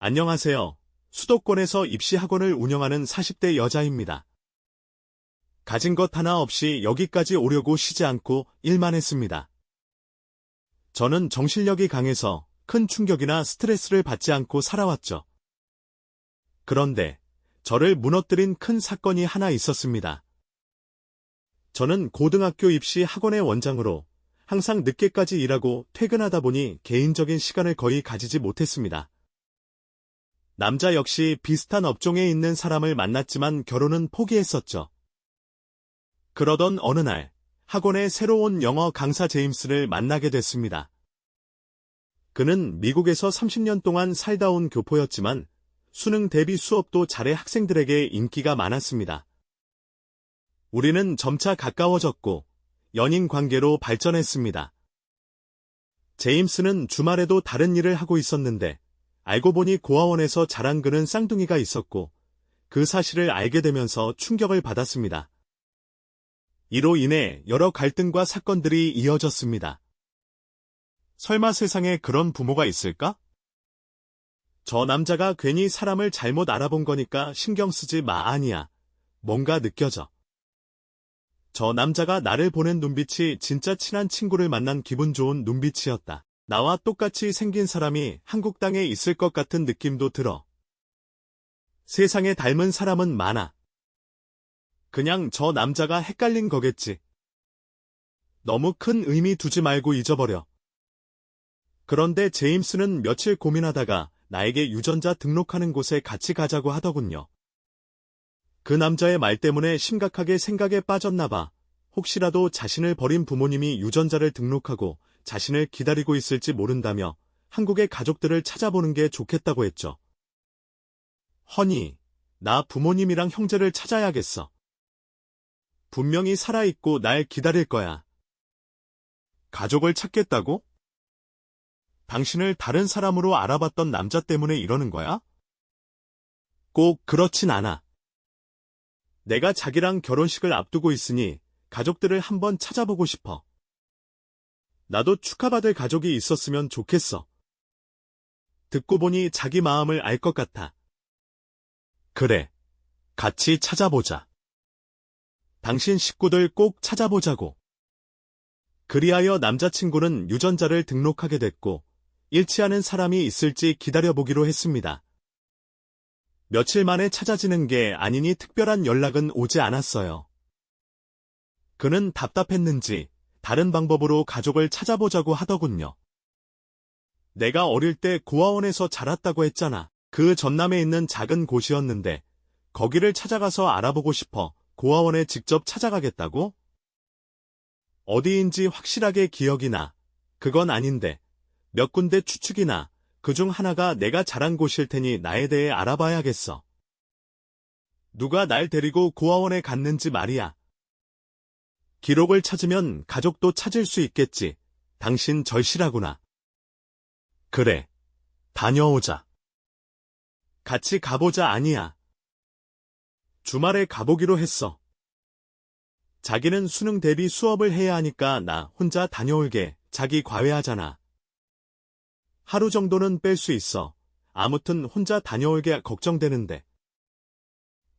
안녕하세요. 수도권에서 입시학원을 운영하는 40대 여자입니다. 가진 것 하나 없이 여기까지 오려고 쉬지 않고 일만 했습니다. 저는 정신력이 강해서 큰 충격이나 스트레스를 받지 않고 살아왔죠. 그런데 저를 무너뜨린 큰 사건이 하나 있었습니다. 저는 고등학교 입시 학원의 원장으로 항상 늦게까지 일하고 퇴근하다 보니 개인적인 시간을 거의 가지지 못했습니다. 남자 역시 비슷한 업종에 있는 사람을 만났지만 결혼은 포기했었죠. 그러던 어느 날 학원에 새로 온 영어 강사 제임스를 만나게 됐습니다. 그는 미국에서 30년 동안 살다 온 교포였지만 수능 대비 수업도 잘해 학생들에게 인기가 많았습니다. 우리는 점차 가까워졌고 연인 관계로 발전했습니다. 제임스는 주말에도 다른 일을 하고 있었는데 알고 보니 고아원에서 자란 그는 쌍둥이가 있었고 그 사실을 알게 되면서 충격을 받았습니다. 이로 인해 여러 갈등과 사건들이 이어졌습니다. 설마 세상에 그런 부모가 있을까? 저 남자가 괜히 사람을 잘못 알아본 거니까 신경 쓰지 마 아니야. 뭔가 느껴져. 저 남자가 나를 보낸 눈빛이 진짜 친한 친구를 만난 기분 좋은 눈빛이었다. 나와 똑같이 생긴 사람이 한국 땅에 있을 것 같은 느낌도 들어. 세상에 닮은 사람은 많아. 그냥 저 남자가 헷갈린 거겠지. 너무 큰 의미 두지 말고 잊어버려. 그런데 제임스는 며칠 고민하다가 나에게 유전자 등록하는 곳에 같이 가자고 하더군요. 그 남자의 말 때문에 심각하게 생각에 빠졌나 봐. 혹시라도 자신을 버린 부모님이 유전자를 등록하고 자신을 기다리고 있을지 모른다며 한국의 가족들을 찾아보는 게 좋겠다고 했죠. 허니, 나 부모님이랑 형제를 찾아야겠어. 분명히 살아있고 날 기다릴 거야. 가족을 찾겠다고? 당신을 다른 사람으로 알아봤던 남자 때문에 이러는 거야? 꼭 그렇진 않아. 내가 자기랑 결혼식을 앞두고 있으니 가족들을 한번 찾아보고 싶어. 나도 축하받을 가족이 있었으면 좋겠어. 듣고 보니 자기 마음을 알 것 같아. 그래, 같이 찾아보자. 당신 식구들 꼭 찾아보자고. 그리하여 남자친구는 유전자를 등록하게 됐고 일치하는 사람이 있을지 기다려보기로 했습니다. 며칠 만에 찾아지는 게 아니니 특별한 연락은 오지 않았어요. 그는 답답했는지 다른 방법으로 가족을 찾아보자고 하더군요. 내가 어릴 때 고아원에서 자랐다고 했잖아. 그 전남에 있는 작은 곳이었는데 거기를 찾아가서 알아보고 싶어 고아원에 직접 찾아가겠다고? 어디인지 확실하게 기억이 나. 그건 아닌데 몇 군데 추측이 나. 그중 하나가 내가 자란 곳일 테니 나에 대해 알아봐야겠어. 누가 날 데리고 고아원에 갔는지 말이야. 기록을 찾으면 가족도 찾을 수 있겠지. 당신 절실하구나. 그래, 다녀오자. 같이 가보자 아니야. 주말에 가보기로 했어. 자기는 수능 대비 수업을 해야 하니까 나 혼자 다녀올게. 자기 과외하잖아. 하루 정도는 뺄 수 있어. 아무튼 혼자 다녀올게 걱정되는데.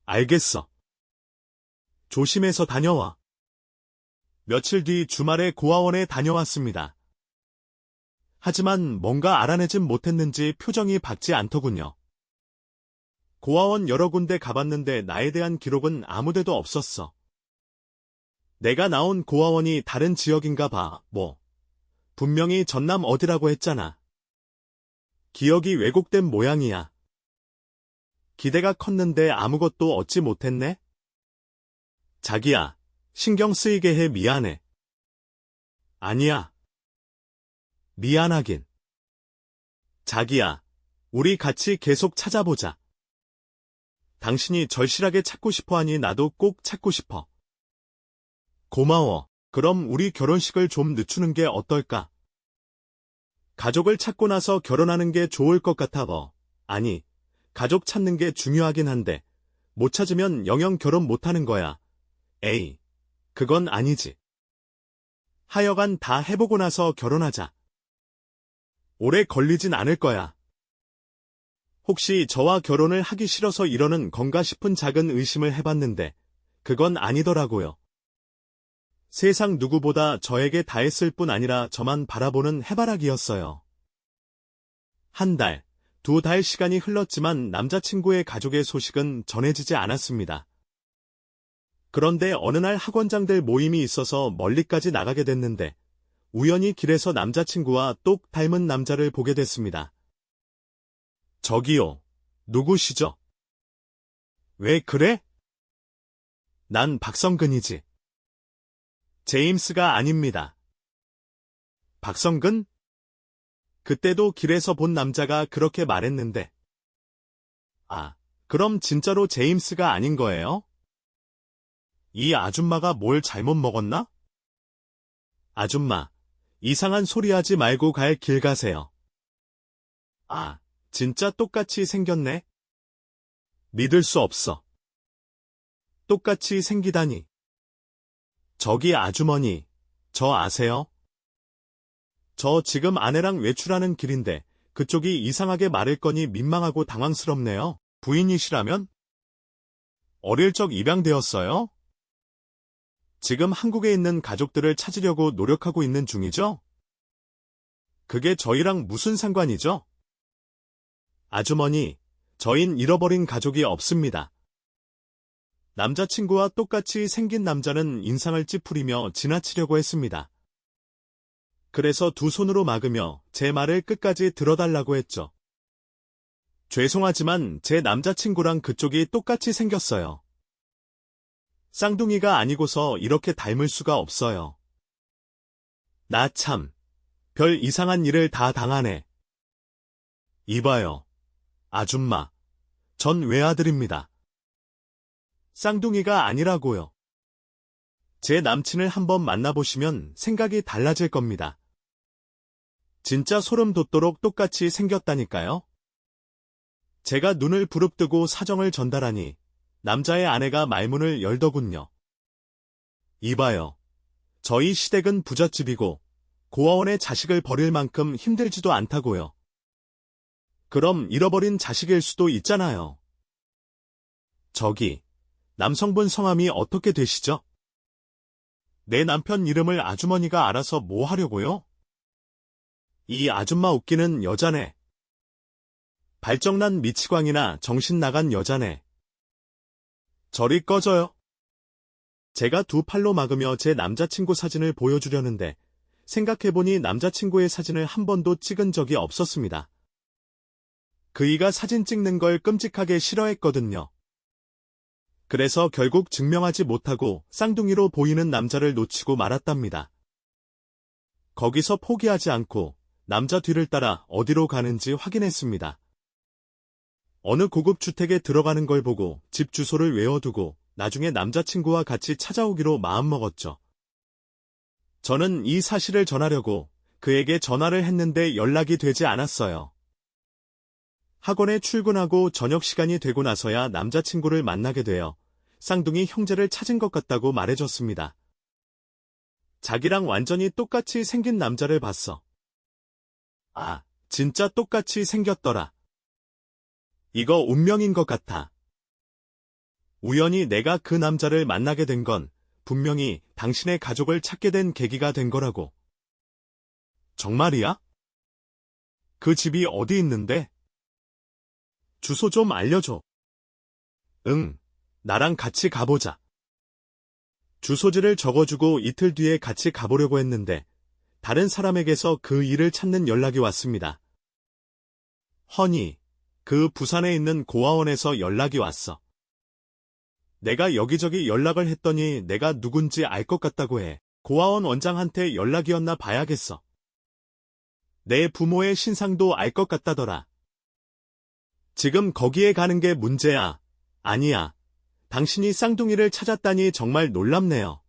알겠어. 조심해서 다녀와. 며칠 뒤 주말에 고아원에 다녀왔습니다. 하지만 뭔가 알아내진 못했는지 표정이 밝지 않더군요. 고아원 여러 군데 가봤는데 나에 대한 기록은 아무데도 없었어. 내가 나온 고아원이 다른 지역인가 봐. 분명히 전남 어디라고 했잖아. 기억이 왜곡된 모양이야. 기대가 컸는데 아무것도 얻지 못했네? 자기야, 신경 쓰이게 해 미안해. 아니야. 미안하긴. 자기야, 우리 같이 계속 찾아보자. 당신이 절실하게 찾고 싶어 하니 나도 꼭 찾고 싶어. 고마워. 그럼 우리 결혼식을 좀 늦추는 게 어떨까? 가족을 찾고 나서 결혼하는 게 좋을 것 같아. 아니, 가족 찾는 게 중요하긴 한데 못 찾으면 영영 결혼 못하는 거야. 에이, 그건 아니지. 하여간 다 해보고 나서 결혼하자. 오래 걸리진 않을 거야. 혹시 저와 결혼을 하기 싫어서 이러는 건가 싶은 작은 의심을 해봤는데 그건 아니더라고요. 세상 누구보다 저에게 다했을 뿐 아니라 저만 바라보는 해바라기였어요. 한 달, 2달 시간이 흘렀지만 남자친구의 가족의 소식은 전해지지 않았습니다. 그런데 어느 날 학원장들 모임이 있어서 멀리까지 나가게 됐는데 우연히 길에서 남자친구와 똑 닮은 남자를 보게 됐습니다. 저기요, 누구시죠? 왜 그래? 난 박성근이지. 제임스가 아닙니다. 박성근? 그때도 길에서 본 남자가 그렇게 말했는데. 아, 그럼 진짜로 제임스가 아닌 거예요? 이 아줌마가 뭘 잘못 먹었나? 아줌마, 이상한 소리 하지 말고 갈 길 가세요. 아, 진짜 똑같이 생겼네? 믿을 수 없어. 똑같이 생기다니. 저기 아주머니, 저 아세요? 저 지금 아내랑 외출하는 길인데 그쪽이 이상하게 말을 거니 민망하고 당황스럽네요. 부인이시라면? 어릴 적 입양되었어요? 지금 한국에 있는 가족들을 찾으려고 노력하고 있는 중이죠? 그게 저희랑 무슨 상관이죠? 아주머니, 저흰 잃어버린 가족이 없습니다. 남자친구와 똑같이 생긴 남자는 인상을 찌푸리며 지나치려고 했습니다. 그래서 두 손으로 막으며 제 말을 끝까지 들어달라고 했죠. 죄송하지만 제 남자친구랑 그쪽이 똑같이 생겼어요. 쌍둥이가 아니고서 이렇게 닮을 수가 없어요. 나 참, 별 이상한 일을 다 당하네. 이봐요, 아줌마, 전 외아들입니다. 쌍둥이가 아니라고요. 제 남친을 한번 만나보시면 생각이 달라질 겁니다. 진짜 소름 돋도록 똑같이 생겼다니까요. 제가 눈을 부릅뜨고 사정을 전달하니 남자의 아내가 말문을 열더군요. 이봐요. 저희 시댁은 부잣집이고 고아원에 자식을 버릴 만큼 힘들지도 않다고요. 그럼 잃어버린 자식일 수도 있잖아요. 저기, 남성분 성함이 어떻게 되시죠? 내 남편 이름을 아주머니가 알아서 뭐 하려고요? 이 아줌마 웃기는 여자네. 발정난 미치광이나 정신 나간 여자네. 저리 꺼져요. 제가 두 팔로 막으며 제 남자친구 사진을 보여주려는데 생각해보니 남자친구의 사진을 한 번도 찍은 적이 없었습니다. 그이가 사진 찍는 걸 끔찍하게 싫어했거든요. 그래서 결국 증명하지 못하고 쌍둥이로 보이는 남자를 놓치고 말았답니다. 거기서 포기하지 않고 남자 뒤를 따라 어디로 가는지 확인했습니다. 어느 고급 주택에 들어가는 걸 보고 집 주소를 외워두고 나중에 남자친구와 같이 찾아오기로 마음먹었죠. 저는 이 사실을 전하려고 그에게 전화를 했는데 연락이 되지 않았어요. 학원에 출근하고 저녁 시간이 되고 나서야 남자친구를 만나게 되어 쌍둥이 형제를 찾은 것 같다고 말해줬습니다. 자기랑 완전히 똑같이 생긴 남자를 봤어. 아, 진짜 똑같이 생겼더라. 이거 운명인 것 같아. 우연히 내가 그 남자를 만나게 된 건 분명히 당신의 가족을 찾게 된 계기가 된 거라고. 정말이야? 그 집이 어디 있는데? 주소 좀 알려줘. 응, 나랑 같이 가보자. 주소지를 적어주고 이틀 뒤에 같이 가보려고 했는데 다른 사람에게서 그 일을 찾는 연락이 왔습니다. 허니, 그 부산에 있는 고아원에서 연락이 왔어. 내가 여기저기 연락을 했더니 내가 누군지 알 것 같다고 해. 고아원 원장한테 연락이었나 봐야겠어. 내 부모의 신상도 알 것 같다더라. 지금 거기에 가는 게 문제야. 아니야. 당신이 쌍둥이를 찾았다니 정말 놀랍네요.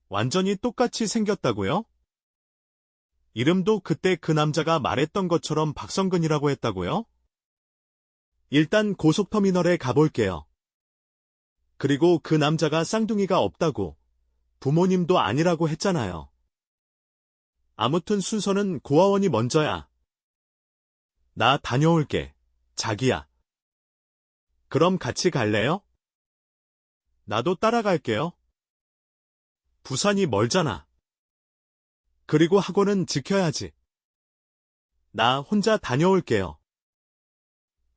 완전히 똑같이 생겼다고요? 이름도 그때 그 남자가 말했던 것처럼 박성근이라고 했다고요? 일단 고속터미널에 가볼게요. 그리고 그 남자가 쌍둥이가 없다고, 부모님도 아니라고 했잖아요. 아무튼 순서는 고아원이 먼저야. 나 다녀올게. 자기야. 그럼 같이 갈래요? 나도 따라갈게요. 부산이 멀잖아. 그리고 학원은 지켜야지. 나 혼자 다녀올게요.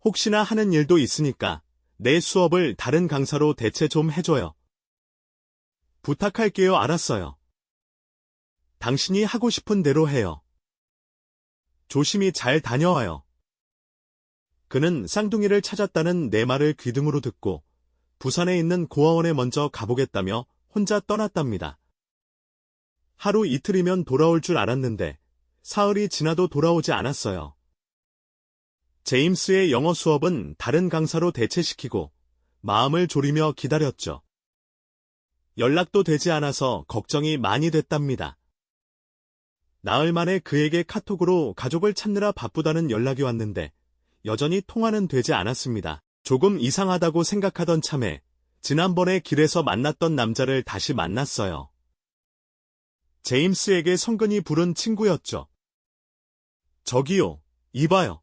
혹시나 하는 일도 있으니까 내 수업을 다른 강사로 대체 좀 해줘요. 부탁할게요. 알았어요. 당신이 하고 싶은 대로 해요. 조심히 잘 다녀와요. 그는 쌍둥이를 찾았다는 내 말을 귀등으로 듣고 부산에 있는 고아원에 먼저 가보겠다며 혼자 떠났답니다. 하루 이틀이면 돌아올 줄 알았는데 사흘이 지나도 돌아오지 않았어요. 제임스의 영어 수업은 다른 강사로 대체시키고 마음을 졸이며 기다렸죠. 연락도 되지 않아서 걱정이 많이 됐답니다. 나흘 만에 그에게 카톡으로 가족을 찾느라 바쁘다는 연락이 왔는데 여전히 통화는 되지 않았습니다. 조금 이상하다고 생각하던 참에 지난번에 길에서 만났던 남자를 다시 만났어요. 제임스에게 성근이 부른 친구였죠. 저기요, 이봐요.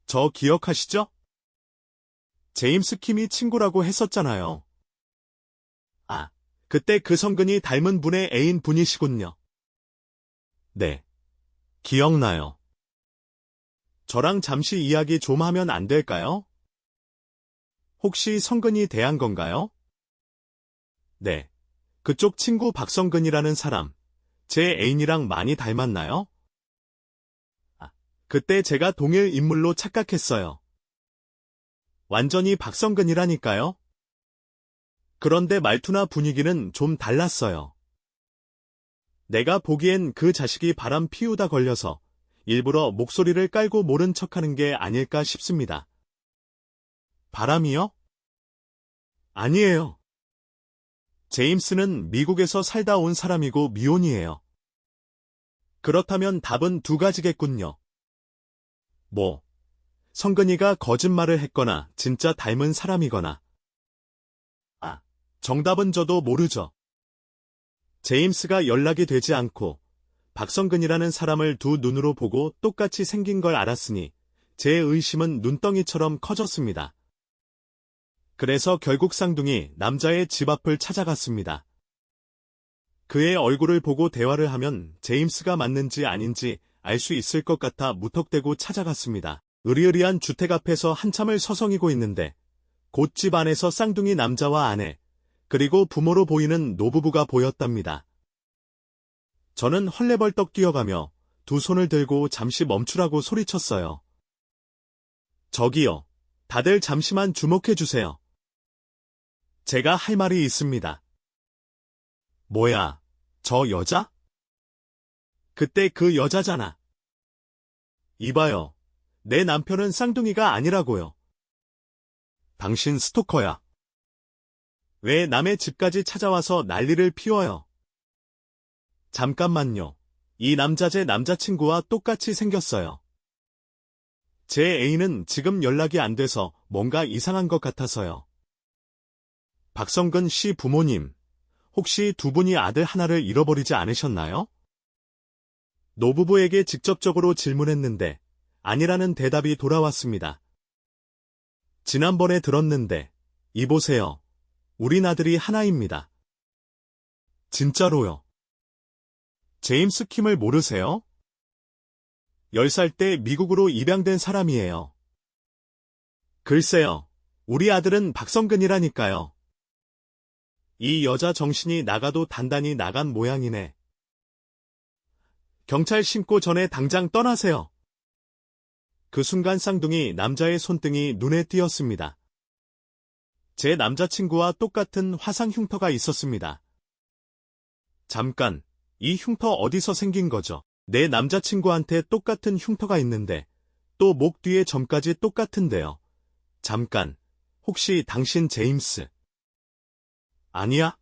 저 기억하시죠? 제임스 킴이 친구라고 했었잖아요. 아, 그때 그 성근이 닮은 분의 애인 분이시군요. 네, 기억나요. 저랑 잠시 이야기 좀 하면 안 될까요? 혹시 성근이 대한 건가요? 네, 그쪽 친구 박성근이라는 사람, 제 애인이랑 많이 닮았나요? 그때 제가 동일 인물로 착각했어요. 완전히 박성근이라니까요? 그런데 말투나 분위기는 좀 달랐어요. 내가 보기엔 그 자식이 바람 피우다 걸려서 일부러 목소리를 깔고 모른 척하는 게 아닐까 싶습니다. 바람이요? 아니에요. 제임스는 미국에서 살다 온 사람이고 미혼이에요. 그렇다면 답은 두 가지겠군요. 성근이가 거짓말을 했거나 진짜 닮은 사람이거나. 정답은 저도 모르죠. 제임스가 연락이 되지 않고 박성근이라는 사람을 두 눈으로 보고 똑같이 생긴 걸 알았으니 제 의심은 눈덩이처럼 커졌습니다. 그래서 결국 쌍둥이 남자의 집 앞을 찾아갔습니다. 그의 얼굴을 보고 대화를 하면 제임스가 맞는지 아닌지 알 수 있을 것 같아 무턱대고 찾아갔습니다. 으리으리한 주택 앞에서 한참을 서성이고 있는데 곧 집 안에서 쌍둥이 남자와 아내, 그리고 부모로 보이는 노부부가 보였답니다. 저는 헐레벌떡 뛰어가며 두 손을 들고 잠시 멈추라고 소리쳤어요. 저기요, 다들 잠시만 주목해주세요. 제가 할 말이 있습니다. 뭐야, 저 여자? 그때 그 여자잖아. 이봐요, 내 남편은 쌍둥이가 아니라고요. 당신 스토커야. 왜 남의 집까지 찾아와서 난리를 피워요? 잠깐만요. 이 남자 제 남자친구와 똑같이 생겼어요. 제 애인은 지금 연락이 안 돼서 뭔가 이상한 것 같아서요. 박성근 씨 부모님, 혹시 두 분이 아들 하나를 잃어버리지 않으셨나요? 노부부에게 직접적으로 질문했는데 아니라는 대답이 돌아왔습니다. 지난번에 들었는데 이보세요. 우린 아들이 하나입니다. 진짜로요? 제임스 킴을 모르세요? 10살 때 미국으로 입양된 사람이에요. 글쎄요, 우리 아들은 박성근이라니까요. 이 여자 정신이 나가도 단단히 나간 모양이네. 경찰 신고 전에 당장 떠나세요. 그 순간 쌍둥이 남자의 손등이 눈에 띄었습니다. 제 남자친구와 똑같은 화상 흉터가 있었습니다. 잠깐, 이 흉터 어디서 생긴 거죠? 내 남자친구한테 똑같은 흉터가 있는데 또 목 뒤에 점까지 똑같은데요. 잠깐, 혹시 당신 제임스? 아니야?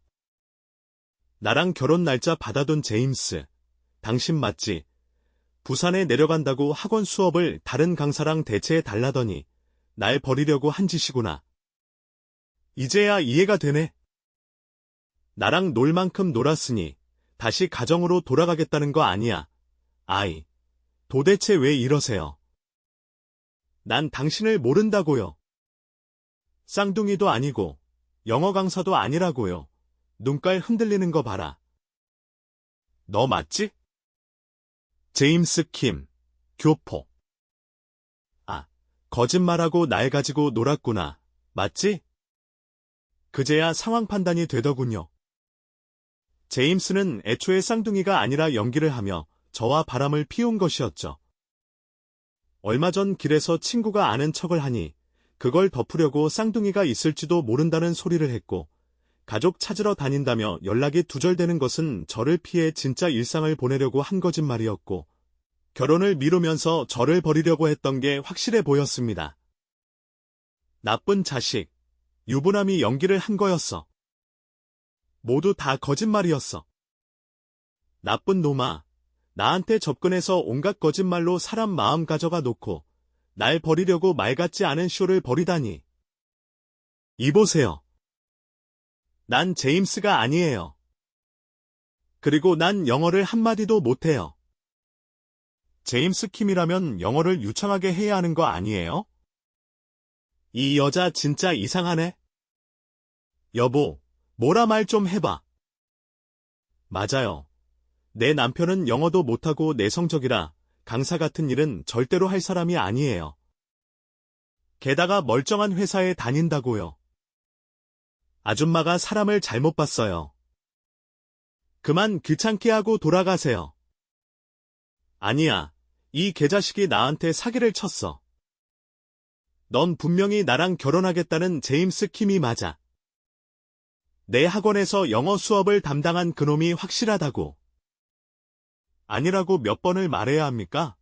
나랑 결혼 날짜 받아둔 제임스. 당신 맞지? 부산에 내려간다고 학원 수업을 다른 강사랑 대체해 달라더니 날 버리려고 한 짓이구나. 이제야 이해가 되네. 나랑 놀 만큼 놀았으니 다시 가정으로 돌아가겠다는 거 아니야. 아이, 도대체 왜 이러세요? 난 당신을 모른다고요. 쌍둥이도 아니고 영어 강사도 아니라고요. 눈깔 흔들리는 거 봐라. 너 맞지? 제임스 킴, 교포. 아, 거짓말하고 날 가지고 놀았구나. 맞지? 그제야 상황 판단이 되더군요. 제임스는 애초에 쌍둥이가 아니라 연기를 하며 저와 바람을 피운 것이었죠. 얼마 전 길에서 친구가 아는 척을 하니 그걸 덮으려고 쌍둥이가 있을지도 모른다는 소리를 했고, 가족 찾으러 다닌다며 연락이 두절되는 것은 저를 피해 진짜 일상을 보내려고 한 거짓말이었고, 결혼을 미루면서 저를 버리려고 했던 게 확실해 보였습니다. 나쁜 자식, 유부남이 연기를 한 거였어. 모두 다 거짓말이었어. 나쁜 놈아, 나한테 접근해서 온갖 거짓말로 사람 마음 가져가 놓고 날 버리려고 말 같지 않은 쇼를 벌이다니. 이보세요. 난 제임스가 아니에요. 그리고 난 영어를 한마디도 못해요. 제임스 킴이라면 영어를 유창하게 해야 하는 거 아니에요? 이 여자 진짜 이상하네. 여보, 뭐라 말 좀 해봐. 맞아요. 내 남편은 영어도 못하고 내성적이라 강사 같은 일은 절대로 할 사람이 아니에요. 게다가 멀쩡한 회사에 다닌다고요. 아줌마가 사람을 잘못 봤어요. 그만 귀찮게 하고 돌아가세요. 아니야, 이 개자식이 나한테 사기를 쳤어. 넌 분명히 나랑 결혼하겠다는 제임스 킴이 맞아. 내 학원에서 영어 수업을 담당한 그놈이 확실하다고. 아니라고 몇 번을 말해야 합니까?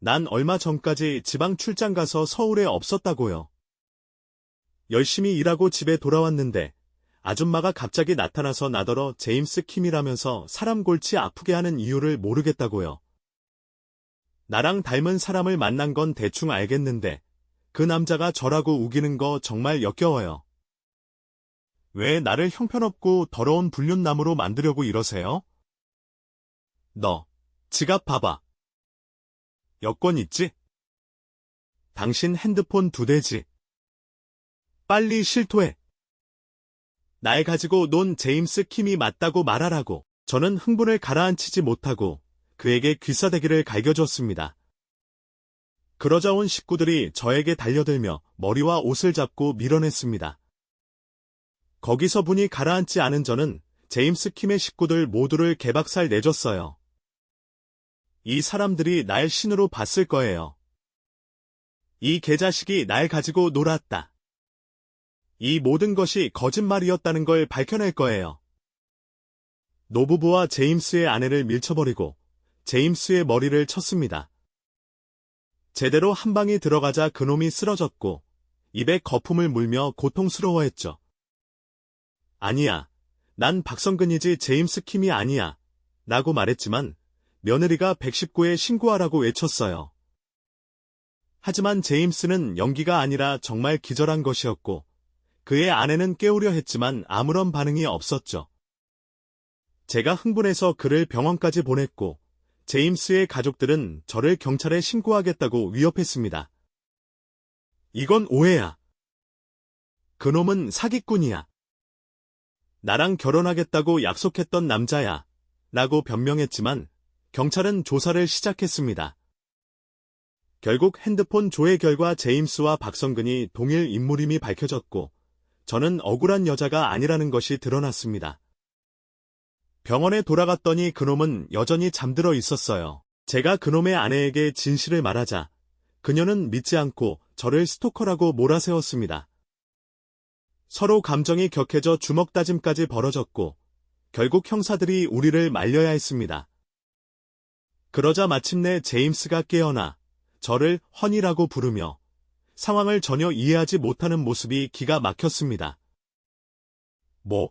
난 얼마 전까지 지방 출장 가서 서울에 없었다고요. 열심히 일하고 집에 돌아왔는데 아줌마가 갑자기 나타나서 나더러 제임스 킴이라면서 사람 골치 아프게 하는 이유를 모르겠다고요. 나랑 닮은 사람을 만난 건 대충 알겠는데 그 남자가 저라고 우기는 거 정말 역겨워요. 왜 나를 형편없고 더러운 불륜남으로 만들려고 이러세요? 너, 지갑 봐봐. 여권 있지? 당신 핸드폰 2대지. 빨리 실토해. 날 가지고 논 제임스 킴이 맞다고 말하라고. 저는 흥분을 가라앉히지 못하고 그에게 귀싸대기를 갈겨줬습니다. 그러자 온 식구들이 저에게 달려들며 머리와 옷을 잡고 밀어냈습니다. 거기서 분이 가라앉지 않은 저는 제임스 킴의 식구들 모두를 개박살 내줬어요. 이 사람들이 날 신으로 봤을 거예요. 이 개자식이 날 가지고 놀았다. 이 모든 것이 거짓말이었다는 걸 밝혀낼 거예요. 노부부와 제임스의 아내를 밀쳐버리고 제임스의 머리를 쳤습니다. 제대로 한 방이 들어가자 그놈이 쓰러졌고 입에 거품을 물며 고통스러워했죠. 아니야, 난 박성근이지 제임스 킴이 아니야 라고 말했지만 며느리가 119에 신고하라고 외쳤어요. 하지만 제임스는 연기가 아니라 정말 기절한 것이었고 그의 아내는 깨우려 했지만 아무런 반응이 없었죠. 제가 흥분해서 그를 병원까지 보냈고 제임스의 가족들은 저를 경찰에 신고하겠다고 위협했습니다. 이건 오해야. 그놈은 사기꾼이야. 나랑 결혼하겠다고 약속했던 남자야 라고 변명했지만 경찰은 조사를 시작했습니다. 결국 핸드폰 조회 결과 제임스와 박성근이 동일 인물임이 밝혀졌고 저는 억울한 여자가 아니라는 것이 드러났습니다. 병원에 돌아갔더니 그놈은 여전히 잠들어 있었어요. 제가 그놈의 아내에게 진실을 말하자 그녀는 믿지 않고 저를 스토커라고 몰아세웠습니다. 서로 감정이 격해져 주먹다짐까지 벌어졌고 결국 형사들이 우리를 말려야 했습니다. 그러자 마침내 제임스가 깨어나 저를 허니라고 부르며 상황을 전혀 이해하지 못하는 모습이 기가 막혔습니다. 뭐?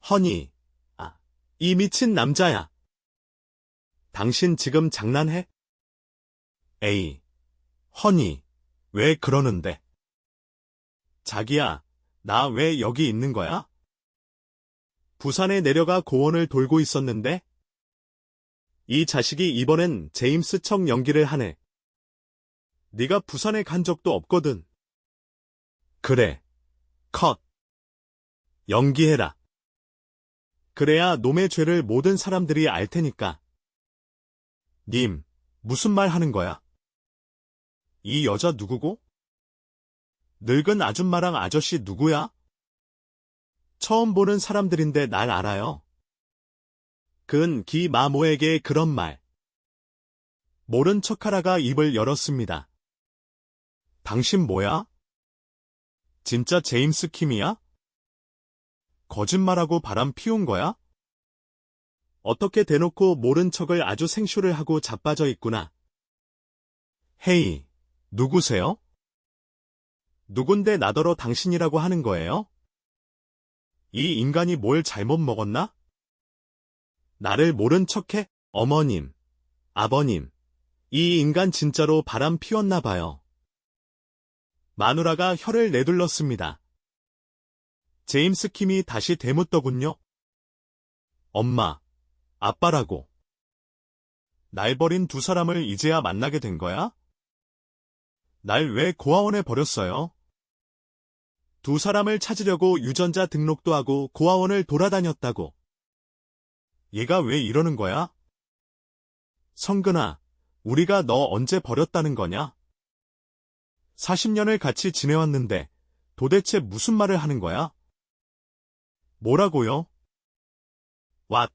허니, 이 미친 남자야. 당신 지금 장난해? 에이, 허니, 왜 그러는데? 자기야, 나 왜 여기 있는 거야? 부산에 내려가 고원을 돌고 있었는데? 이 자식이 이번엔 제임스 척 연기를 하네. 네가 부산에 간 적도 없거든. 그래. 컷. 연기해라. 그래야 놈의 죄를 모든 사람들이 알 테니까. 님, 무슨 말 하는 거야? 이 여자 누구고? 늙은 아줌마랑 아저씨 누구야? 처음 보는 사람들인데 날 알아요. 근 기마모에게 그런 말. 모른 척하라가 입을 열었습니다. 당신 뭐야? 진짜 제임스 킴이야? 거짓말하고 바람 피운 거야? 어떻게 대놓고 모른 척을 아주 생쇼를 하고 자빠져 있구나. 헤이, 누구세요? 누군데 나더러 당신이라고 하는 거예요? 이 인간이 뭘 잘못 먹었나? 나를 모른 척해? 어머님, 아버님, 이 인간 진짜로 바람 피웠나 봐요. 마누라가 혀를 내둘렀습니다. 제임스 킴이 다시 되묻더군요. 엄마, 아빠라고. 날 버린 두 사람을 이제야 만나게 된 거야? 날 왜 고아원에 버렸어요? 두 사람을 찾으려고 유전자 등록도 하고 고아원을 돌아다녔다고. 얘가 왜 이러는 거야? 성근아, 우리가 너 언제 버렸다는 거냐? 40년을 같이 지내왔는데 도대체 무슨 말을 하는 거야? 뭐라고요? 왓?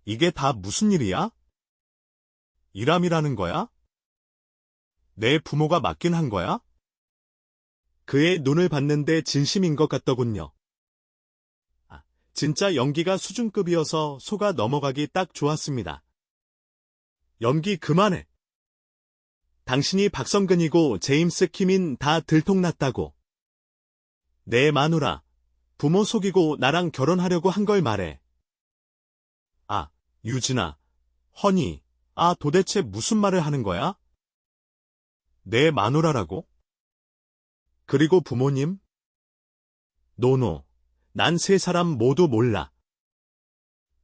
이게 다 무슨 일이야? 일함이라는 거야? 내 부모가 맡긴 한 거야? 그의 눈을 봤는데 진심인 것 같더군요. 진짜 연기가 수준급이어서 속아 넘어가기 딱 좋았습니다. 연기 그만해. 당신이 박성근이고 제임스 킴인 다 들통났다고. 내 마누라, 부모 속이고 나랑 결혼하려고 한 걸 말해. 아, 유진아, 허니, 도대체 무슨 말을 하는 거야? 내 마누라라고? 그리고 부모님? 노노, 난 세 사람 모두 몰라.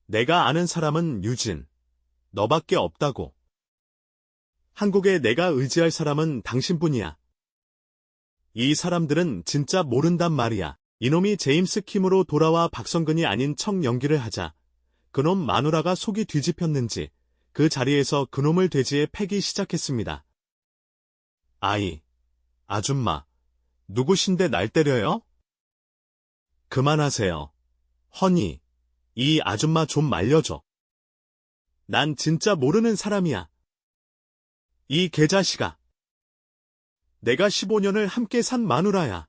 내가 아는 사람은 유진, 너밖에 없다고. 한국에 내가 의지할 사람은 당신뿐이야. 이 사람들은 진짜 모른단 말이야. 이놈이 제임스 킴으로 돌아와 박성근이 아닌 척 연기를 하자 그놈 마누라가 속이 뒤집혔는지 그 자리에서 그놈을 돼지에 패기 시작했습니다. 아이, 아줌마, 누구신데 날 때려요? 그만하세요. 허니, 이 아줌마 좀 말려줘. 난 진짜 모르는 사람이야. 이 개자식아. 내가 15년을 함께 산 마누라야.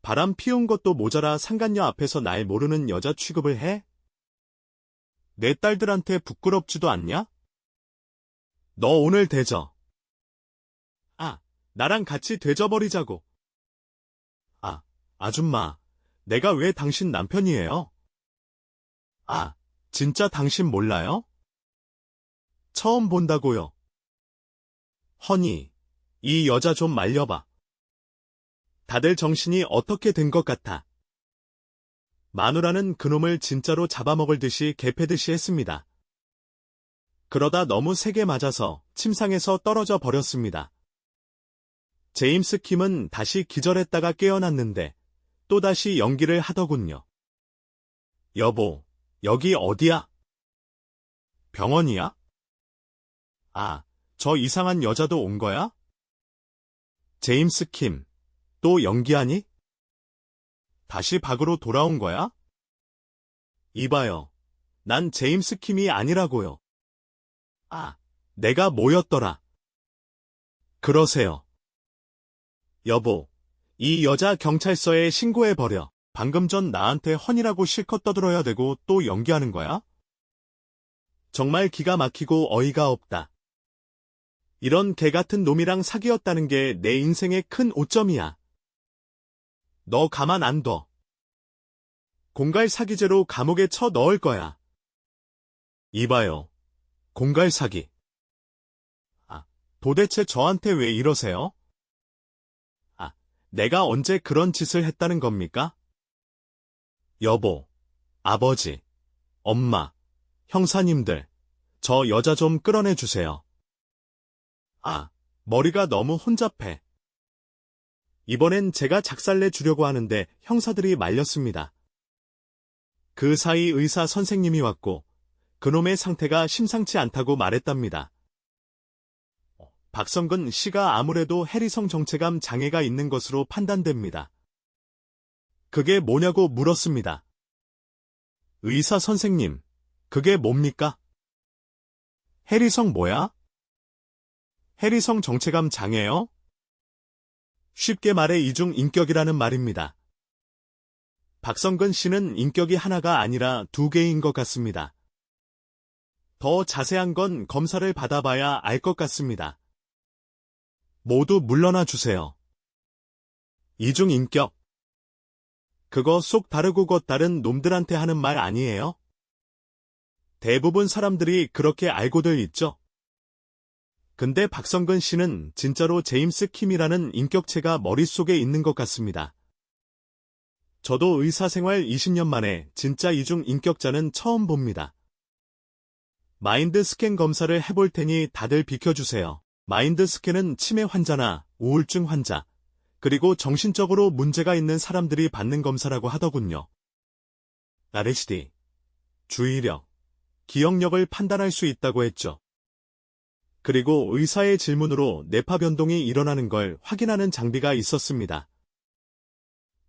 바람 피운 것도 모자라 상간녀 앞에서 날 모르는 여자 취급을 해? 내 딸들한테 부끄럽지도 않냐? 너 오늘 되져. 나랑 같이 되져버리자고. 아줌마, 내가 왜 당신 남편이에요? 진짜 당신 몰라요? 처음 본다고요. 허니, 이 여자 좀 말려봐. 다들 정신이 어떻게 된 것 같아. 마누라는 그놈을 진짜로 잡아먹을 듯이 개패듯이 했습니다. 그러다 너무 세게 맞아서 침상에서 떨어져 버렸습니다. 제임스 킴은 다시 기절했다가 깨어났는데 또다시 연기를 하더군요. 여보, 여기 어디야? 병원이야? 저 이상한 여자도 온 거야? 제임스 킴, 또 연기하니? 다시 박으로 돌아온 거야? 이봐요. 난 제임스 킴이 아니라고요. 내가 뭐였더라? 그러세요. 여보, 이 여자 경찰서에 신고해버려. 방금 전 나한테 헌이라고 실컷 떠들어야 되고 또 연기하는 거야? 정말 기가 막히고 어이가 없다. 이런 개같은 놈이랑 사귀었다는 게 내 인생의 큰 오점이야. 너 가만 안 둬. 공갈 사기죄로 감옥에 쳐 넣을 거야. 이봐요. 공갈 사기. 도대체 저한테 왜 이러세요? 내가 언제 그런 짓을 했다는 겁니까? 여보, 아버지, 엄마, 형사님들, 저 여자 좀 끌어내주세요. 머리가 너무 혼잡해. 이번엔 제가 작살내 주려고 하는데 형사들이 말렸습니다. 그 사이 의사 선생님이 왔고 그놈의 상태가 심상치 않다고 말했답니다. 박성근 씨가 아무래도 해리성 정체감 장애가 있는 것으로 판단됩니다. 그게 뭐냐고 물었습니다. 의사 선생님, 그게 뭡니까? 해리성 뭐야? 해리성 정체감 장애요? 쉽게 말해 이중 인격이라는 말입니다. 박성근 씨는 인격이 하나가 아니라 두 개인 것 같습니다. 더 자세한 건 검사를 받아봐야 알 것 같습니다. 모두 물러나 주세요. 이중 인격. 그거 쏙 다르고 것 다른 놈들한테 하는 말 아니에요? 대부분 사람들이 그렇게 알고들 있죠? 근데 박성근 씨는 진짜로 제임스 킴이라는 인격체가 머릿속에 있는 것 같습니다. 저도 의사생활 20년 만에 진짜 이중 인격자는 처음 봅니다. 마인드 스캔 검사를 해볼 테니 다들 비켜주세요. 마인드 스캔은 치매 환자나 우울증 환자, 그리고 정신적으로 문제가 있는 사람들이 받는 검사라고 하더군요. RHD, 주의력, 기억력을 판단할 수 있다고 했죠. 그리고 의사의 질문으로 뇌파 변동이 일어나는 걸 확인하는 장비가 있었습니다.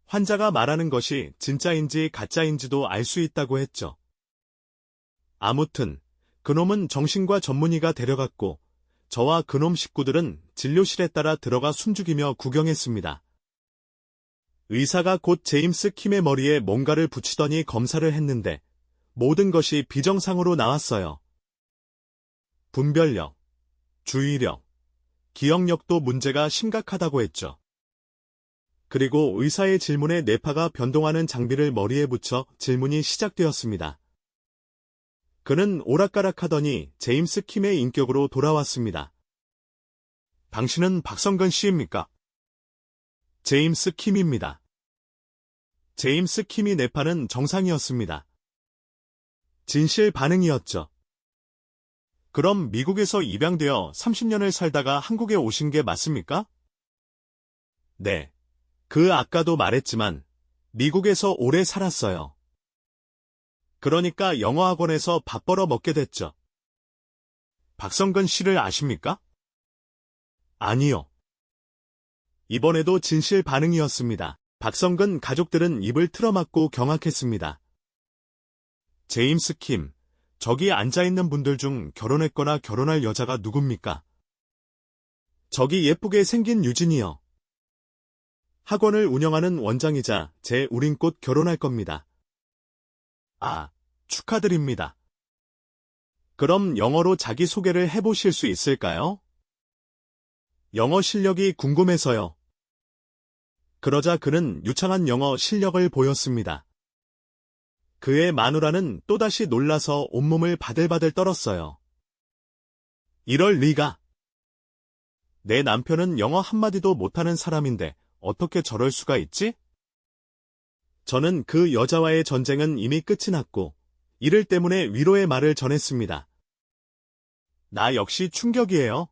환자가 말하는 것이 진짜인지 가짜인지도 알 수 있다고 했죠. 아무튼 그놈은 정신과 전문의가 데려갔고 저와 그놈 식구들은 진료실에 따라 들어가 숨죽이며 구경했습니다. 의사가 곧 제임스 킴의 머리에 뭔가를 붙이더니 검사를 했는데 모든 것이 비정상으로 나왔어요. 분별력, 주의력, 기억력도 문제가 심각하다고 했죠. 그리고 의사의 질문에 뇌파가 변동하는 장비를 머리에 붙여 질문이 시작되었습니다. 그는 오락가락하더니 제임스 킴의 인격으로 돌아왔습니다. 당신은 박성근 씨입니까? 제임스 킴입니다. 제임스 킴이 뇌파는 정상이었습니다. 진실 반응이었죠. 그럼 미국에서 입양되어 30년을 살다가 한국에 오신 게 맞습니까? 네. 아까도 말했지만 미국에서 오래 살았어요. 그러니까 영어학원에서 밥 벌어 먹게 됐죠. 박성근 씨를 아십니까? 아니요. 이번에도 진실 반응이었습니다. 박성근 가족들은 입을 틀어막고 경악했습니다. 제임스 킴, 저기 앉아있는 분들 중 결혼했거나 결혼할 여자가 누굽니까? 저기 예쁘게 생긴 유진이요. 학원을 운영하는 원장이자 제 우린 곧 결혼할 겁니다. 아, 축하드립니다. 그럼 영어로 자기소개를 해보실 수 있을까요? 영어 실력이 궁금해서요. 그러자 그는 유창한 영어 실력을 보였습니다. 그의 마누라는 또다시 놀라서 온몸을 바들바들 떨었어요. 이럴 리가. 내 남편은 영어 한마디도 못하는 사람인데 어떻게 저럴 수가 있지? 저는 그 여자와의 전쟁은 이미 끝이 났고 이를 때문에 위로의 말을 전했습니다. 나 역시 충격이에요.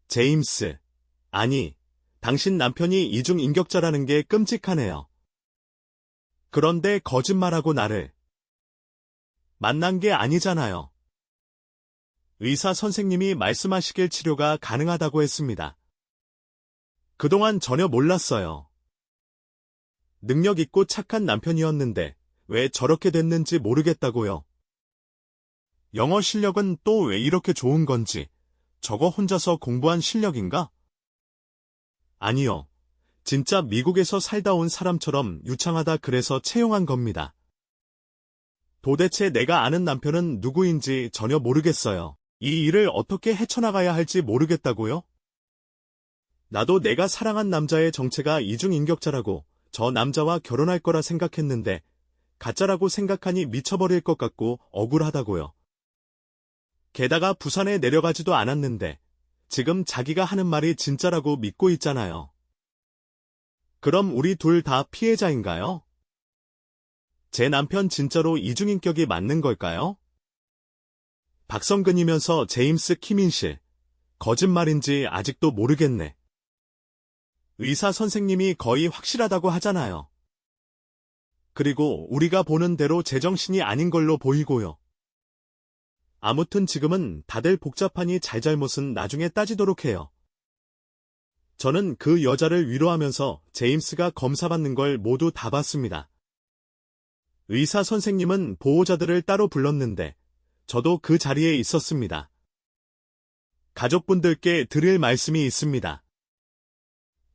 제임스, 아니, 당신 남편이 이중인격자라는 게 끔찍하네요. 그런데 거짓말하고 나를 만난 게 아니잖아요. 의사 선생님이 말씀하시길 치료가 가능하다고 했습니다. 그동안 전혀 몰랐어요. 능력 있고 착한 남편이었는데 왜 저렇게 됐는지 모르겠다고요. 영어 실력은 또 왜 이렇게 좋은 건지, 저거 혼자서 공부한 실력인가? 아니요. 진짜 미국에서 살다 온 사람처럼 유창하다 그래서 채용한 겁니다. 도대체 내가 아는 남편은 누구인지 전혀 모르겠어요. 이 일을 어떻게 헤쳐나가야 할지 모르겠다고요? 나도 내가 사랑한 남자의 정체가 이중인격자라고 저 남자와 결혼할 거라 생각했는데 가짜라고 생각하니 미쳐버릴 것 같고 억울하다고요. 게다가 부산에 내려가지도 않았는데 지금 자기가 하는 말이 진짜라고 믿고 있잖아요. 그럼 우리 둘 다 피해자인가요? 제 남편 진짜로 이중인격이 맞는 걸까요? 박성근이면서 제임스 킴인실, 거짓말인지 아직도 모르겠네. 의사 선생님이 거의 확실하다고 하잖아요. 그리고 우리가 보는 대로 제정신이 아닌 걸로 보이고요. 아무튼 지금은 다들 복잡하니 잘잘못은 나중에 따지도록 해요. 저는 그 여자를 위로하면서 제임스가 검사받는 걸 모두 다 봤습니다. 의사 선생님은 보호자들을 따로 불렀는데 저도 그 자리에 있었습니다. 가족분들께 드릴 말씀이 있습니다.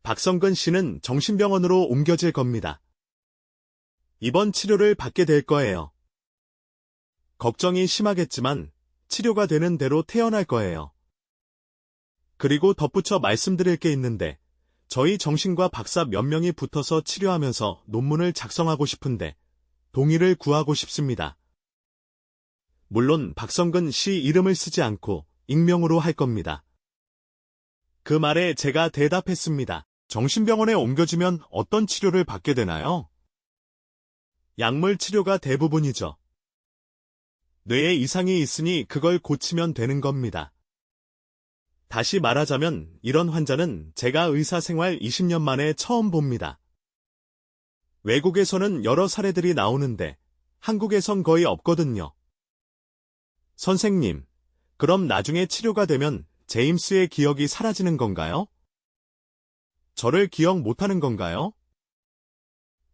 박성근 씨는 정신병원으로 옮겨질 겁니다. 입원 치료를 받게 될 거예요. 걱정이 심하겠지만 치료가 되는 대로 퇴원할 거예요. 그리고 덧붙여 말씀드릴 게 있는데 저희 정신과 박사 몇 명이 붙어서 치료하면서 논문을 작성하고 싶은데 동의를 구하고 싶습니다. 물론 박성근 씨 이름을 쓰지 않고 익명으로 할 겁니다. 그 말에 제가 대답했습니다. 정신병원에 옮겨지면 어떤 치료를 받게 되나요? 약물 치료가 대부분이죠. 뇌에 이상이 있으니 그걸 고치면 되는 겁니다. 다시 말하자면 이런 환자는 제가 의사 생활 20년 만에 처음 봅니다. 외국에서는 여러 사례들이 나오는데 한국에선 거의 없거든요. 선생님, 그럼 나중에 치료가 되면 제임스의 기억이 사라지는 건가요? 저를 기억 못하는 건가요?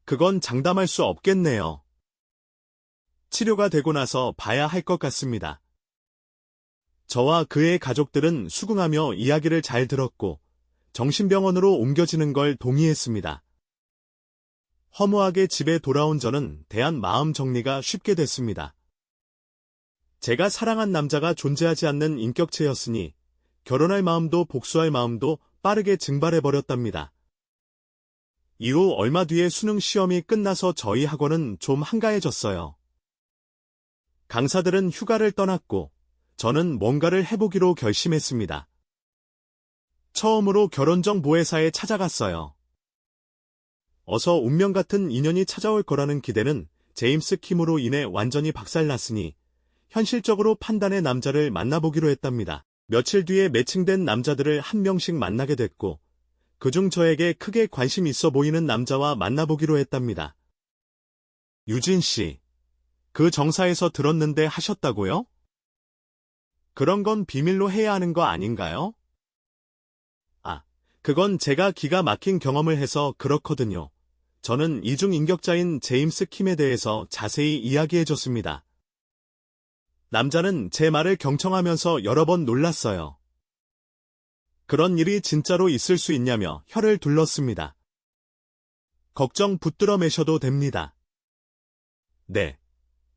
그건 장담할 수 없겠네요. 치료가 되고 나서 봐야 할 것 같습니다. 저와 그의 가족들은 수긍하며 이야기를 잘 들었고 정신병원으로 옮겨지는 걸 동의했습니다. 허무하게 집에 돌아온 저는 대한 마음 정리가 쉽게 됐습니다. 제가 사랑한 남자가 존재하지 않는 인격체였으니 결혼할 마음도 복수할 마음도 빠르게 증발해버렸답니다. 이후 얼마 뒤에 수능 시험이 끝나서 저희 학원은 좀 한가해졌어요. 강사들은 휴가를 떠났고 저는 뭔가를 해보기로 결심했습니다. 처음으로 결혼정보회사에 찾아갔어요. 어서 운명 같은 인연이 찾아올 거라는 기대는 제임스 킴으로 인해 완전히 박살났으니 현실적으로 판단의 남자를 만나보기로 했답니다. 며칠 뒤에 매칭된 남자들을 한 명씩 만나게 됐고 그중 저에게 크게 관심 있어 보이는 남자와 만나보기로 했답니다. 유진 씨, 그 정사에서 들었는데 하셨다고요? 그런 건 비밀로 해야 하는 거 아닌가요? 그건 제가 기가 막힌 경험을 해서 그렇거든요. 저는 이중인격자인 제임스 킴에 대해서 자세히 이야기해줬습니다. 남자는 제 말을 경청하면서 여러 번 놀랐어요. 그런 일이 진짜로 있을 수 있냐며 혀를 둘렀습니다. 걱정 붙들어 매셔도 됩니다. 네,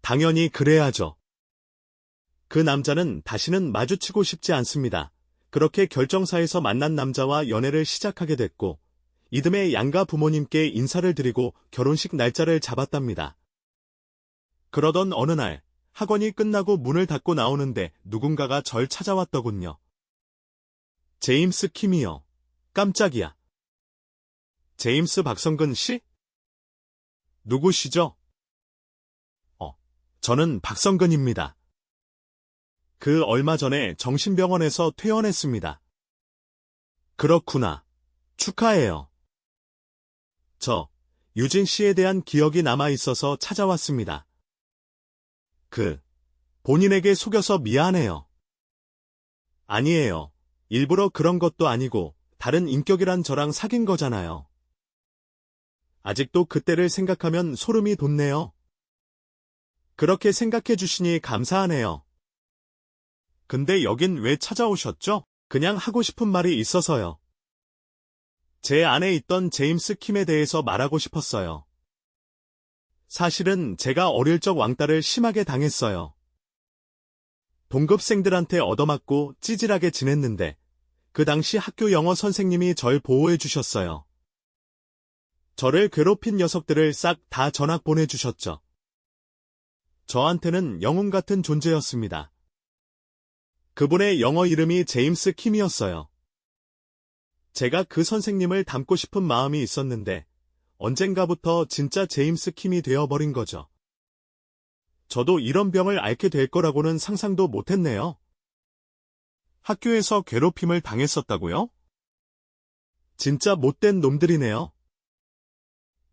당연히 그래야죠. 그 남자는 다시는 마주치고 싶지 않습니다. 그렇게 결정사에서 만난 남자와 연애를 시작하게 됐고 이듬해 양가 부모님께 인사를 드리고 결혼식 날짜를 잡았답니다. 그러던 어느 날 학원이 끝나고 문을 닫고 나오는데 누군가가 절 찾아왔더군요. 제임스 킴이요. 깜짝이야. 제임스 박성근 씨? 누구시죠? 저는 박성근입니다. 그 얼마 전에 정신병원에서 퇴원했습니다. 그렇구나. 축하해요. 저, 유진 씨에 대한 기억이 남아있어서 찾아왔습니다. 본인에게 속여서 미안해요. 아니에요. 일부러 그런 것도 아니고 다른 인격이란 저랑 사귄 거잖아요. 아직도 그때를 생각하면 소름이 돋네요. 그렇게 생각해 주시니 감사하네요. 근데 여긴 왜 찾아오셨죠? 그냥 하고 싶은 말이 있어서요. 제 안에 있던 제임스 킴에 대해서 말하고 싶었어요. 사실은 제가 어릴 적 왕따를 심하게 당했어요. 동급생들한테 얻어맞고 찌질하게 지냈는데 그 당시 학교 영어 선생님이 절 보호해 주셨어요. 저를 괴롭힌 녀석들을 싹 다 전학 보내주셨죠. 저한테는 영웅 같은 존재였습니다. 그분의 영어 이름이 제임스 킴이었어요. 제가 그 선생님을 닮고 싶은 마음이 있었는데 언젠가부터 진짜 제임스 킴이 되어버린 거죠. 저도 이런 병을 앓게 될 거라고는 상상도 못했네요. 학교에서 괴롭힘을 당했었다고요? 진짜 못된 놈들이네요.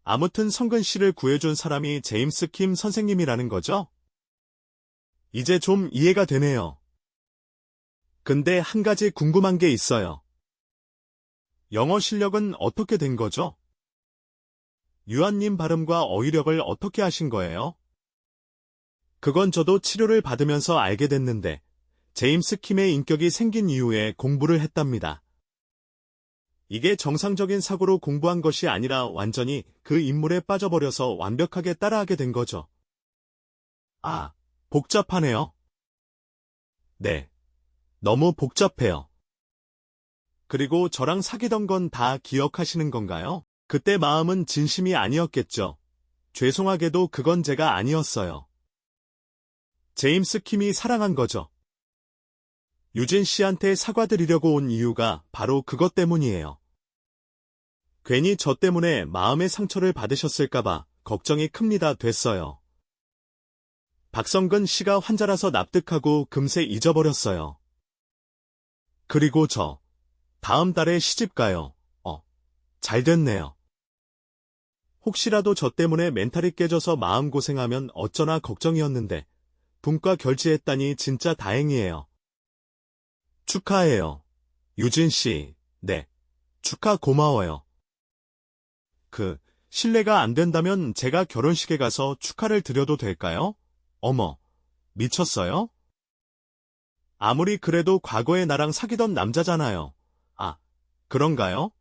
아무튼 성근 씨를 구해준 사람이 제임스 킴 선생님이라는 거죠? 이제 좀 이해가 되네요. 근데 한 가지 궁금한 게 있어요. 영어 실력은 어떻게 된 거죠? 유한님 발음과 어휘력을 어떻게 하신 거예요? 그건 저도 치료를 받으면서 알게 됐는데, 제임스 킴의 인격이 생긴 이후에 공부를 했답니다. 이게 정상적인 사고로 공부한 것이 아니라 완전히 그 인물에 빠져버려서 완벽하게 따라하게 된 거죠. 아, 복잡하네요. 네, 너무 복잡해요. 그리고 저랑 사귀던 건 다 기억하시는 건가요? 그때 마음은 진심이 아니었겠죠. 죄송하게도 그건 제가 아니었어요. 제임스 킴이 사랑한 거죠. 유진 씨한테 사과드리려고 온 이유가 바로 그것 때문이에요. 괜히 저 때문에 마음의 상처를 받으셨을까봐 걱정이 큽니다. 됐어요. 박성근 씨가 환자라서 납득하고 금세 잊어버렸어요. 그리고 저 다음 달에 시집 가요. 잘 됐네요. 혹시라도 저 때문에 멘탈이 깨져서 마음고생하면 어쩌나 걱정이었는데 분과 결제했다니 진짜 다행이에요. 축하해요. 유진 씨, 네. 축하 고마워요. 실례가 안 된다면 제가 결혼식에 가서 축하를 드려도 될까요? 어머, 미쳤어요? 아무리 그래도 과거에 나랑 사귀던 남자잖아요. 아, 그런가요?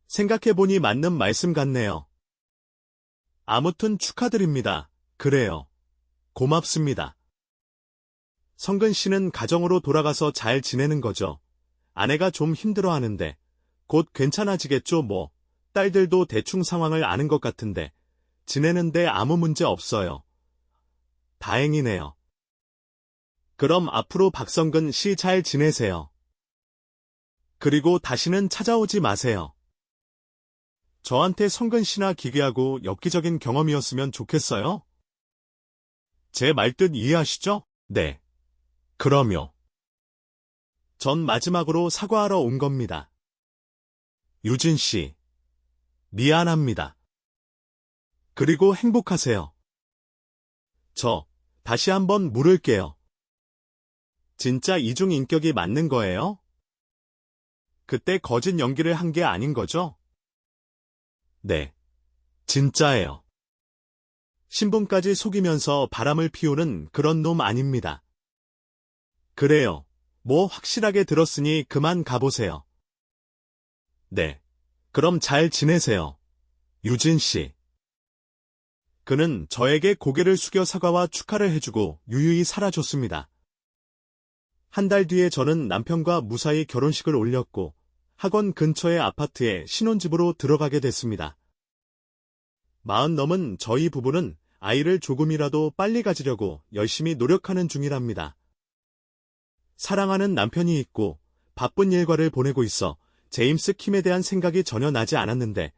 생각해보니 맞는 말씀 같네요. 아무튼 축하드립니다. 그래요. 고맙습니다. 성근 씨는 가정으로 돌아가서 잘 지내는 거죠. 아내가 좀 힘들어하는데 곧 괜찮아지겠죠 뭐. 딸들도 대충 상황을 아는 것 같은데 지내는데 아무 문제 없어요. 다행이네요. 그럼 앞으로 박성근 씨 잘 지내세요. 그리고 다시는 찾아오지 마세요. 저한테 성근 씨나 기괴하고 엽기적인 경험이었으면 좋겠어요? 제 말뜻 이해하시죠? 네. 그럼요. 전 마지막으로 사과하러 온 겁니다. 유진 씨, 미안합니다. 그리고 행복하세요. 저, 다시 한번 물을게요. 진짜 이중 인격이 맞는 거예요? 그때 거짓 연기를 한 게 아닌 거죠? 네, 진짜예요. 신분까지 속이면서 바람을 피우는 그런 놈 아닙니다. 그래요. 뭐 확실하게 들었으니 그만 가보세요. 네, 그럼 잘 지내세요. 유진 씨. 그는 저에게 고개를 숙여 사과와 축하를 해주고 유유히 사라졌습니다. 한 달 뒤에 저는 남편과 무사히 결혼식을 올렸고 학원 근처의 아파트에 신혼집으로 들어가게 됐습니다. 40 넘은 저희 부부는 아이를 조금이라도 빨리 가지려고 열심히 노력하는 중이랍니다. 사랑하는 남편이 있고 바쁜 일과를 보내고 있어 제임스 킴에 대한 생각이 전혀 나지 않았는데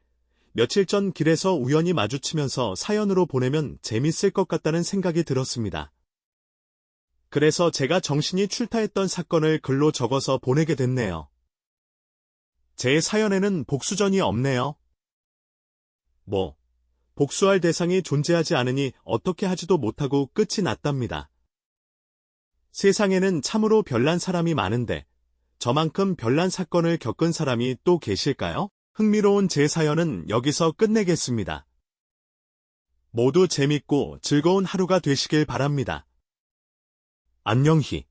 며칠 전 길에서 우연히 마주치면서 사연으로 보내면 재밌을 것 같다는 생각이 들었습니다. 그래서 제가 정신이 출타했던 사건을 글로 적어서 보내게 됐네요. 제 사연에는 복수전이 없네요. 복수할 대상이 존재하지 않으니 어떻게 하지도 못하고 끝이 났답니다. 세상에는 참으로 별난 사람이 많은데 저만큼 별난 사건을 겪은 사람이 또 계실까요? 흥미로운 제 사연은 여기서 끝내겠습니다. 모두 재밌고 즐거운 하루가 되시길 바랍니다. 안녕히.